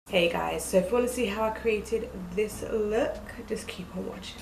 Hey guys, so if you want to see how I created this look, just keep on watching.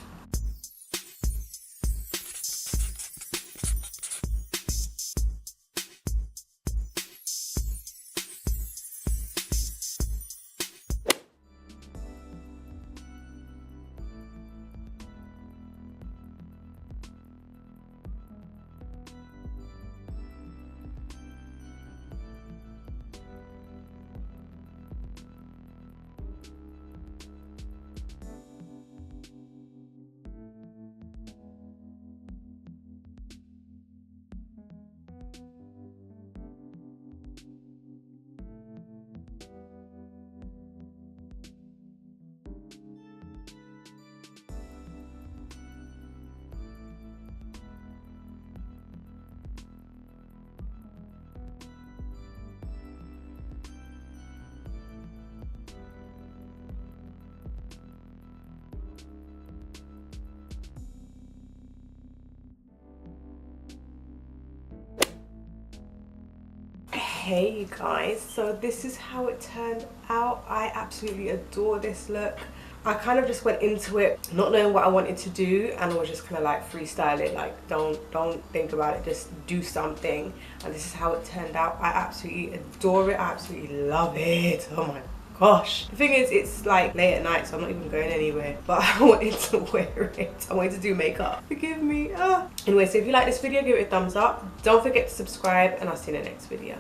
Hey you guys, so this is how it turned out. I absolutely adore this look. I kind of just went into it not knowing what I wanted to do, and I was just kind of like freestyling, like don't think about it, just do something. And this is how it turned out. I absolutely adore it. I absolutely love it. Oh my gosh. The thing is, it's like late at night, so I'm not even going anywhere, but I wanted to wear it. I wanted to do makeup. Forgive me. Anyway, so if you like this video, give it a thumbs up. Don't forget to subscribe, and I'll see you in the next video.